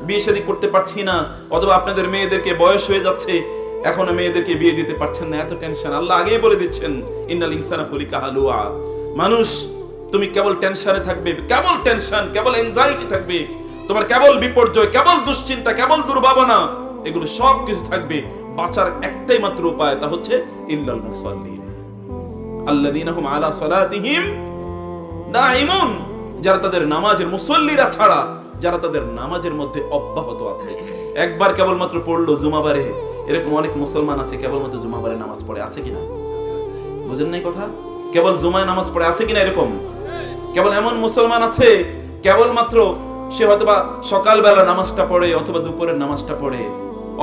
বিয়ে শাদী করতে পারছি না, অথবা আপনাদের মেয়েদেরকে বয়স হয়ে যাচ্ছে, এখনো মেয়েদেরকে বিয়ে দিতে পারছেন না, এত টেনশন। আল্লাহ আগেই বলে দিচ্ছেন, ইন্নাল ইনসানা খুলিকা হালুয়া, মানুষ তুমি কেবল টেনশনে থাকবে, কেবল টেনশন, কেবল এনজাইটি থাকবে, তোমার কেবল বিপর্যয়, কেবল দুশ্চিন্তা, কেবল দুর্ভাবনা, এগুলো সব কিছু থাকবে। বাঁচার একটাই মাত্র উপায়, তা হচ্ছে ইল্লাল মুসাল্লিন আল্লাযীনা হুম আলা সালাতিহিম দাঈমুন, যারা তাদের নামাজের, মুসল্লিরা ছাড়া যারা তাদের নামাজের মধ্যে অব্যাহত আছে। একবার কেবলমাত্র পড়লো জুমাবারে, এরকম অনেক মুসলমান আছে কেবলমাত্র জুমাবারে নামাজ পড়ে, আছে কিনা? বুঝেন নাই কথা? কেবল জুমায় নামাজ পড়ে, আছে কিনা এরকম? কেবল এমন মুসলমান আছে কেবলমাত্র সে হয়তোবা সকালবেলা নামাজটা পড়ে, অথবা দুপুরের নামাজটা পড়ে,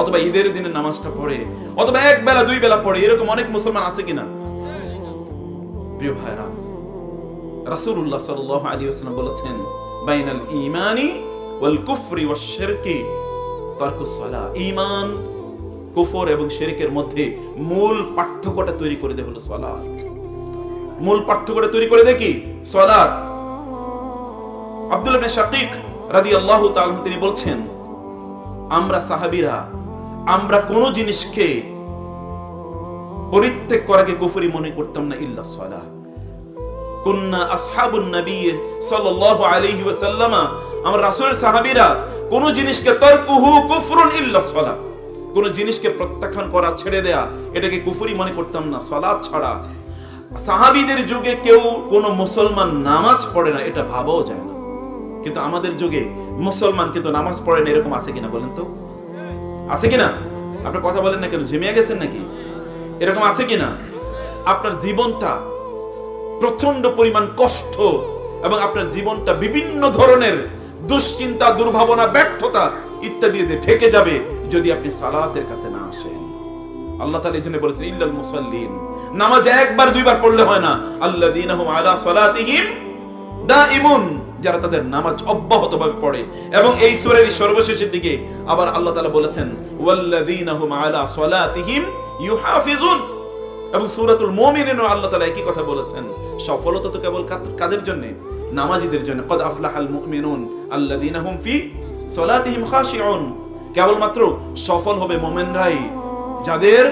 অথবা ঈদের দিনের নামাজটা পড়ে, অথবা এক বেলা দুই বেলা পড়ে, এরকম অনেক মুসলমান আছে কিনা? প্রিয় ভাইরা, রাসূলুল্লাহ সাল্লাল্লাহু আলাইহি ওয়াসাল্লাম বলেছেন, বাইনাল ঈমানি ওয়াল কুফরি ওয়াশ শিরকি তারকুস সালাহ। ঈমান, কুফর এবং শিরকের মধ্যে মূল পার্থক্যটা তৈরি করে দেয় হলো সালাত। মূল পার্থক্যটা তৈরি করে দেয় কি? সালাত। আব্দুল্লাহ ইবনে শাকীক রাদিয়াল্লাহু তাআলা তিনি বলছেন, আমরা সাহাবীরা আমরা কোন জিনিসকে পরিত্যাগ করাকে কুফরি মনে করতাম না, ইল্লা সালাহ। কুন্না আসহাবুন নবী সাল্লাল্লাহু আলাইহি ওয়াসাল্লাম, আমরা রাসূলের সাহাবীরা কোন জিনিসকে তারকুহু কুফরুন ইল্লা সালাহ, কোন জিনিসকে প্রত্যাখ্যান করা, ছেড়ে দেয়া, এটাকে কুফরি মনে করতাম না সালাত ছাড়া। সাহাবীদের যুগে কেউ কোন মুসলমান নামাজ পড়ে না, এটা ভাবাও যায় না। কিন্তু আমাদের যুগে মুসলমান কিন্তু নামাজ পড়ে না, এরকম আছে কিনা বলেন তো? আছে কিনা? আপনার কথা বলেন না কেন, ঝিমিয়ে গেছেন নাকি? এরকম আছে কিনা? আপনার জীবনটা প্রচন্ড পরিমাণ কষ্ট এবং আপনার জীবনটা বিভিন্ন ধরনের দুশ্চিন্তা, দুর্ভাবনা, ব্যর্থতা ইত্যাদি দিয়ে ঢেকে যাবে যদি আপনি সালাতের কাছে না আসেন। আল্লাহ তাআলা এজন্য বলেছেন, ইল্লাল মুসাল্লিন, নামাজ একবার দুইবার পড়লে হয় না, আল্লাযীনা হুম আলা সালাতিহিম দাঈমুন, যারা তাদের নামাজ অব্যাহতভাবে পড়ে। এবং এই সূরার সর্বশেষের দিকে আবার আল্লাহ তাআলা বলেছেন, ওয়াল্লাযীনা হুম আলা সালাতিহিম ইউহাফিজুন। এবং সূরাতুল মুমিনুন আল্লাহ তাআলা একই কথা বলেছেন। সফলতা তো কেবল কাদের জন্য? নামাজীদের জন্য। কদ আফলাহাল মুমিনুন আল্লাযীনা হুম ফি সালাতিহিম খাশিউন, কেবলমাত্র সফল হবে মুমিনরাই যাদের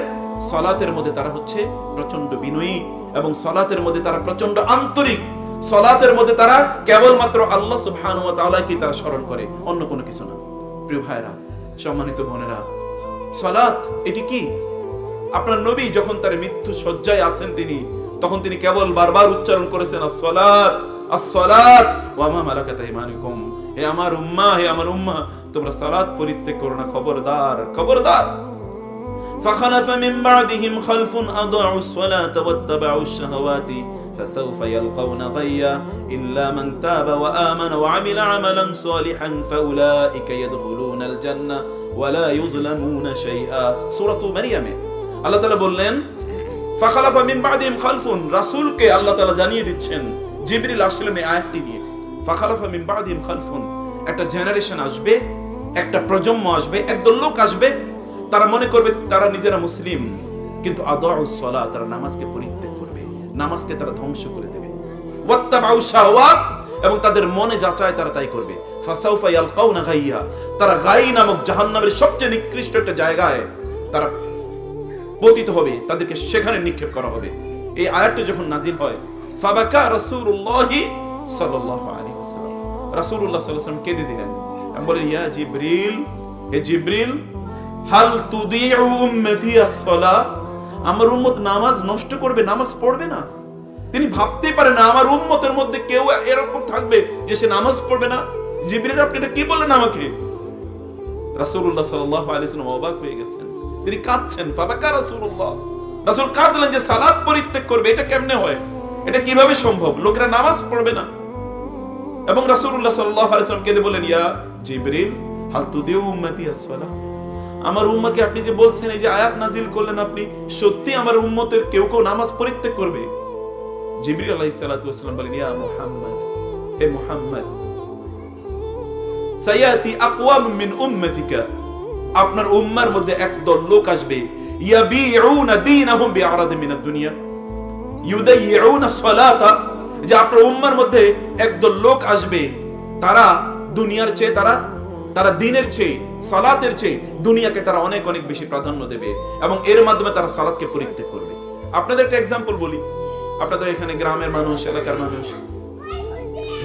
সালাতের মধ্যে তারা হচ্ছে প্রচন্ড বিনয়ী, এবং সালাতের মধ্যে তারা প্রচন্ড আন্তরিক, সালাতের মধ্যে তারা কেবলমাত্র আল্লাহ সুবহানাহু ওয়া তাআলাকে তারা স্মরণ করে, অন্য কোনো কিছু না। প্রিয় ভাইরা, সম্মানিত বোনেরা, সালাত এটি কি? আপনার নবী যখন তার মৃত্যু শয্যায় আছেন, তখন তিনি কেবল বারবার উচ্চারণ করেছেন, as-সালাত as-সালাত ওয়া মা মালাকাত আইমানুকুম, হে আমার উম্মাহ, হে আমার উম্মাহ, তোমরা সালাত পরিত্যাগ করো না, খবরদার, খবরদার। فخلف من بعدهم خلف أضاعوا الصلاة واتبعوا الشهوات فسوف يلقون غيا إلا من تاب وآمن وعمل عملا صالحا فأولئك يدخلون الجنة ولا يظلمون شيئا। সূরা মারইয়াম আল্লাহ তাআলা বললেন, ফাখালাফা মিন বাদিহিম খালফুন, রাসূলকে আল্লাহ তাআলা জানিয়ে দিচ্ছেন, জিবরিল আসলেন এই আয়াতটি নিয়ে। ফাখালাফা মিন বাদিহিম খালফুন, একটা জেনারেশন আসবে, একটা প্রজন্ম আসবে, একদল লোক আসবে, তারা মনে করবে তারা নিজেরা মুসলিম, কিন্তু আদাউস সালাত, তারা নামাজকে পরিত্যাগ করবে, নামাজকে তারা ধ্বংস করে দেবে। ওয়াত্তাবাউ শাহওয়াত, এবং তাদের মনে যা চায় তারা তাই করবে। ফাসাউফা ইয়ালকাউনা গাইয়া, তারা গাই নামক জাহান্নামের সবচেয়ে নিকৃষ্ট একটা জায়গায় তারা পতিত হবে, তাদেরকে সেখানে নিক্ষেপ করা হবে। এই আয়াতটা যখন নাজিল হয়, ফাবাকা রাসূলুল্লাহি সাল্লাল্লাহু আলাইহি ওয়াসাল্লাম, রাসূলুল্লাহ সাল্লাল্লাহু আলাইহি ওয়াসাল্লাম কেঁদে দিলেন এবং বলেন, ইয়া জিবরিল, হে জিবরিল, হাল তুদিউ উম্মতি আস-সালাহ, আমার উম্মত নামাজ নষ্ট করবে, নামাজ পড়বে না? তিনি ভাবতে পারেন না আমার উম্মতের মধ্যে কেউ এরকম থাকবে যে সে নামাজ পড়বে না। জিবরিল, আপনি এটা কি বললেন আমাকে? রাসূলুল্লাহ সাল্লাল্লাহু আলাইহি ওয়াসাল্লাম অবাক হয়ে গেছেন, তিনি কাঁদছেন। ফাবাকা রাসূলুল্লাহ, রাসূল কাঁদলেন যে সালাত পরিত্যাগ করবে, এটা কেমনে হয়, এটা কিভাবে সম্ভব, লোকেরা নামাজ পড়বে না? এবং রাসূলুল্লাহ সাল্লাল্লাহু আলাইহি ওয়াসাল্লাম কেঁদে বলেন, ইয়া জিবরিল, হাল তুদিউ উম্মতি আস-সালাহ, আমার উম্মাকে আপনি যে বলছেন, এই যে আয়াত নাজিল করলেন আপনি, সত্যি আমার উম্মতের কেউ কেউ নামাজ পরিত্যাগ করবে? জিবরিল আলাইহিস সালাতু ওয়াস সালাম বলেন, ইয়া মুহাম্মদ, হে মুহাম্মদ, সায়াতি আকওয়াম মিন উম্মতিকা, আপনার উম্মার মধ্যে একদল লোক আসবে, ইয়াবিউনা দীনাহুম বিআরাদিন মিনাদ দুনিয়া ইউদাইয়ুনা সালাতা, যে আপনার উম্মার মধ্যে একদল লোক আসবে, তারা দুনিয়ার চেয়ে তারা তারা দ্বীনের চেয়ে, সালাতের চেয়ে দুনিয়াকে তারা অনেক অনেক বেশি প্রাধান্য দেবে এবং এর মাধ্যমে তারা সালাতকে পরিত্যাগ করবে। আপনাদের একটা এক্সাম্পল বলি, আপনাদের এখানে গ্রামের মানুষ, এলাকার মানুষ,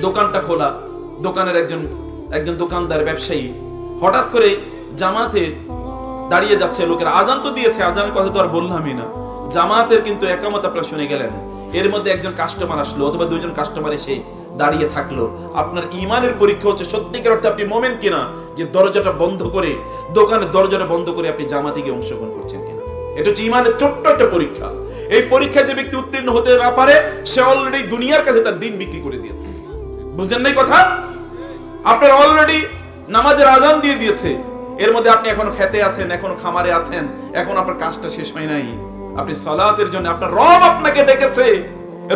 দোকানটা খোলা, দোকানের একজন দোকানদার ব্যবসায়ী হঠাৎ করে জামাতে দাঁড়িয়ে যাচ্ছে, লোকের আজান তো দিয়েছে, আজানের কথা তো আর বললামই না, জামাতের কিন্তু একামত আপনারা শুনে গেলেন, এর মধ্যে একজন কাস্টমার আসলো অথবা দুইজন কাস্টমার এসে দাঁড়িয়ে থাকলো। আপনার ঈমানের পরীক্ষা হচ্ছে সত্যিকার অর্থে আপনি মুমিন কিনা, যে দরজাটা বন্ধ করে, দোকানের দরজাটা বন্ধ করে আপনি জামাতে গিয়ে অংশগ্রহণ করছেন কিনা। এটা হচ্ছে ঈমানের ছোট্ট একটা পরীক্ষা। এই পরীক্ষায় যে ব্যক্তি উত্তীর্ণ হতে না পারে, সে অলরেডি দুনিয়ার কাছে তার দিন বিক্রি করে দিয়েছে। বুঝলেন না কথা? আপনার অলরেডি নামাজের আজান দিয়ে দিয়েছে, এর মধ্যে আপনি এখনো খেতে আছেন, এখনো খামারে আছেন, এখন আপনার কাজটা শেষ হয় নাই। আপনি সালাতের জন্য আপনার রব আপনাকে ডেকেছে,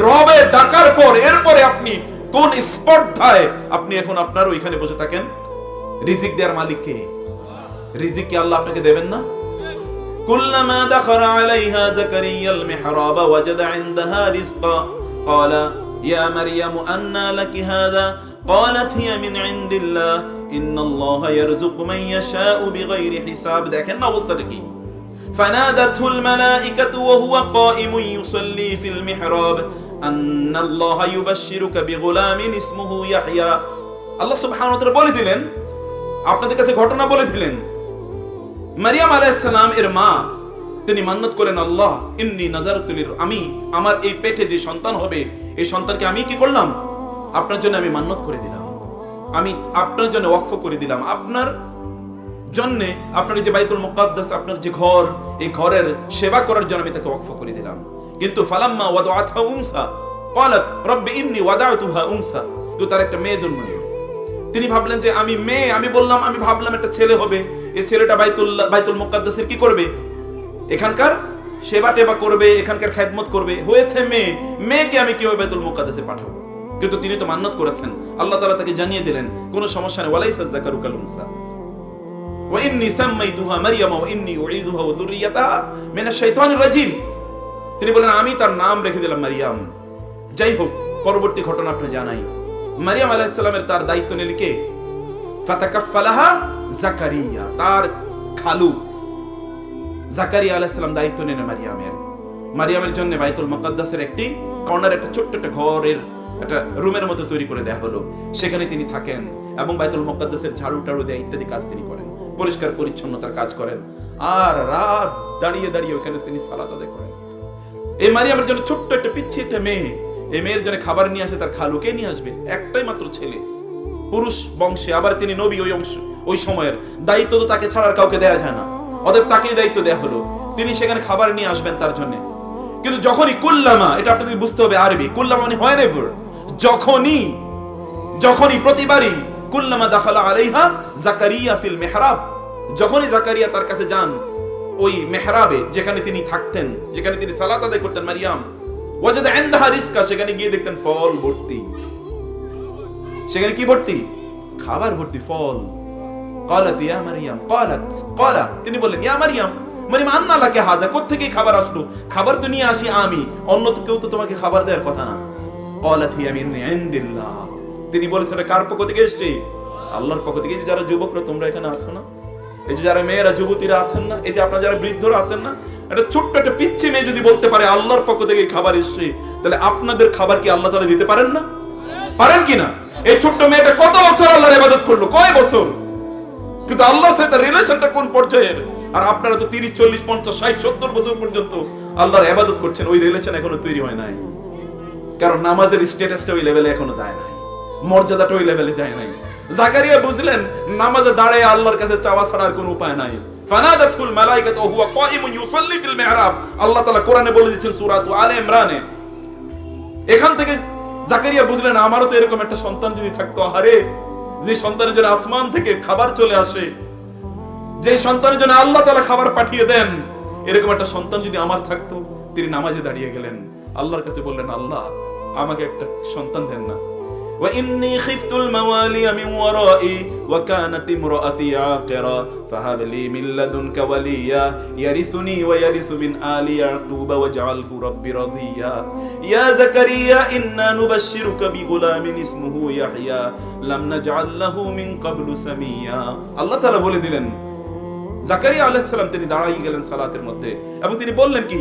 রবে ডাকার পর এরপরে আপনি কোন স্পর্ধায় আপনি এখন আপনার ওইখানে বসে থাকেন? রিজিক দেওয়ার মালিক কে? রিজিক কি আল্লাহ আপনাকে দেবেন না? কুল্লামা দাখালা আলাইহা যাকারিয়াল মিহরাবা ওয়াজাদা ইনদাহা রিজকা ক্বালা ইয়া মারইয়ামু আন্না লাকি হাযা ক্বালাত হিয়া মিন ইনদিল্লাহ ইন্নাল্লাহা ইয়ারযুকু মান ইয়াশাউ বিগাইরি হিসাব। দেখেন না অবস্থাটা কি? ফানাদাতুল মালাইকাতু ওয়া হুয়া কাইমুন ইউসাল্লি ফিল মিহরাব আন্নাল্লাহা ইউবাশশিরুকা বিগুলামিন ইসমুহু ইয়াহইয়া। আল্লাহ সুবহানাহু ওয়া তাআলা বলে দিলেন, আপনাদের কাছে ঘটনা বলে দিলেন, মারিয়াম আলাইহিস সালাম এর মা তিনি মান্নাত করেন, আল্লাহ ইন্নী নাযারতু লির, আমি আমার এই পেটে যে সন্তান হবে, এই সন্তানকে আমি কি করলাম? আপনার জন্য আমি মান্নাত করে দিলাম, আমি আপনার জন্য ওয়াকফ করে দিলাম, আপনার জন্য, আপনার যে বাইতুল মুকাদ্দাস, আপনার যে ঘর, এই ঘরের সেবা করার জন্য আমি তাকে ওয়াকফ করে দিলাম। কিন্তু ফালাম্মা ওয়াদাআতহা উনসা ক্বালাত রব্বি ইন্নী ওয়াদাতুহা উনসা, তো তার একটা মেয়ে জন্ম নিল। তিনি ভাবলেন যে আমি মেয়ে, আমি ভাবলাম একটা ছেলে হবে, এই ছেলেটা বাইতুল মুকাদ্দাসের কি করবে? এখানকার সেবা টেবা করবে, এখানকার খেদমত করবে। হয়েছে মেয়ে, মেয়েকে আমি কিভাবে বাইতুল মুকাদ্দাসে পাঠাবো? কিন্তু তিনি তো মান্নাত করেছেন, আল্লাহ তাআলা তাকে জানিয়ে দিলেন কোনো সমস্যা নেই, ওয়ালাইসা যাকারু কাল উনসা ওয়া ইন্নী সাম্মাইতুহা মারইয়ামা ওয়া ইন্নী উঈযুহা ওয়া যুররিয়াতাহা মিনাশ শাইতানির রাজিম। তিনি বলেন আমি তার নাম রেখে দিলাম মারিয়াম। যাই হোক, পরবর্তী ঘটনা আপনি জানাই, মারিয়াম আলাইহিস সালামের তার দায়িত্ব নিলেন কে? ফাতাকাফফালাহা যাকারিয়া, তার খালু যাকারিয়া আলাইহিস সালাম দায়িত্ব নিলেন মারিয়ামের জন্য বাইতুল মুকাদ্দাসের একটি কর্নার, একটা ছোট্ট একটা ঘরের একটা রুমের মতো তৈরি করে দেয়া হলো, সেখানে তিনি থাকেন এবং বাইতুল মুকাদ্দাসের ঝাড়ু টাড়ু দেয়া ইত্যাদি কাজ তিনি করেন, পরিষ্কার পরিচ্ছন্নতার কাজ করেন, আর রাত দাঁড়িয়ে দাঁড়িয়ে ওখানে তিনি সালাত আদায় করেন। এই মারিয়ামের জন্য ছোট্ট একটা পিচ্ছি একটা মেয়ে, এই মেয়ের জন্য খাবার নিয়ে আসে তার খালুকে নিয়ে আসবে, একটাই মাত্র ছেলে, পুরুষ বংশে, আবার তিনি নবী, ওই সময়ের দায়িত্ব তো তাকে ছাড়া আর কাউকে দেয়া যায় না, অতএব তাকেই দায়িত্ব দেয়া হলো, তিনি সেখানে খাবার নিয়ে আসবেন তার জন্য। কিন্তু যখনই কুল্লামা, এটা আপনাদের বুঝতে হবে আরবি, কুল্লামা মানে হয় নেভার, যখনই প্রতিবারই, কুল্লামা দাখালা আলাইহা যাকারিয়া ফিল মিহরাব, যখনই যাকারিয়া তার কাছে যান ওই মেহরাবে, যেখানে তিনি থাকতেন, যেখানে তিনি সালাত আদায় করতেন, মারিয়াম ওয়াজাদা ইনদাহা রিজকা, সেখানে গিয়ে দেখতেন ফল ভর্তি, সেখানে কি ভর্তি? খাবার ভর্তি, ফল। ক্বালাত ইয়া মারিয়াম, ক্বালা তিনি বললেন ইয়া মারিয়াম, আন্না লাকি হাযা, কোত্থেকে খাবার আসলো? খাবার তো নিয়ে আসি আমি, অন্য তো কেউ তো তোমাকে খাবার দেওয়ার কথা না। ক্বালাত হিয়া মিন ইনদিল্লাহ, তিনি বলেছেন এটা কার পক্ষ থেকে এসেছে? আল্লাহর পক্ষ থেকে। এই যে যারা যুবকরা তোমরা এখানে আছো না, এই যে যারা মেয়েরা যুবতীরা আছেন না, এই যে আপনারা যারা বৃদ্ধরা আছেন না, একটা ছোট্ট একটা পিচ্ছি মেয়ে যদি বলতে পারে আল্লাহর পক্ষ থেকে খাবার এসেছে, তাহলে আপনাদের খাবার কি আল্লাহ তাআলা দিতে পারেন না? পারেন কিনা? এই ছোট্ট মেয়েটা কত বছর আল্লাহর ইবাদত করলো, কয় বছর, কিন্তু আল্লাহর সাথে রিলেশনটা কোন পর্যায়ের? আর আপনারা তো 30, 40, 50, 60, 70 বছর পর্যন্ত আল্লাহর ইবাদত করছেন, ওই রিলেশন এখনো তৈরি হয় নাই। কারণ নামাজের স্ট্যাটাসটা ওই লেভেলে এখনো যায় নাই, মর্যাদাটা ওই লেভেলে যায় নাই। যাকারিয়া বুঝলেন নামাজে দাঁড়ায় আল্লাহর কাছে চাওয়া ছাড়া আর কোনো উপায় নাই। ফানাদাতুল মালাইকাতু ওয়া হুয়া কাইমুন ইউসাল্লি ফিল মিহরাব, আল্লাহ তাআলা কোরআনে বলে দিচ্ছেন সূরা আলে ইমরানে। এখান থেকে যাকারিয়া বুঝলেন আমারও তো এরকম একটা সন্তান যদি থাকতো, আরে যে সন্তানের জন্য আসমান থেকে খাবার চলে আসে, যে সন্তানের জন্য আল্লাহ তাআলা খাবার পাঠিয়ে দেন, এরকম একটা সন্তান যদি আমার থাকতো। তিনি নামাজে দাঁড়িয়ে গেলেন, আল্লাহর কাছে বললেন আল্লাহ আমাকে একটা সন্তান দেন না। ওয়া ইন্নী খিফতুল মাওয়ালিয়া মিন ওয়ারাই ওয়া কানাত ইমরাআতি আকিরা ফাহাবলি মিন লাদুনকা ওয়ালিয়া ইয়ারিসুনি ওয়া ইয়ারিসু মিন আলি ইয়াকুব ওয়াজআলহু রাব্বি রাদিয়া ইয়া যাকারিয়া ইন্না নুবাশশিরুকা বিগুলামিন ইসমুহু ইয়াহইয়া লাম নাজআল লাহু মিন ক্বাবলু সামিয়া। আল্লাহ তাআলা বলে দিলেন, জাকারিয়া আলাইহিস সালাম তিনি দাঁড়িয়ে গেলেন সালাতের মধ্যে এবং তিনি বললেন কি,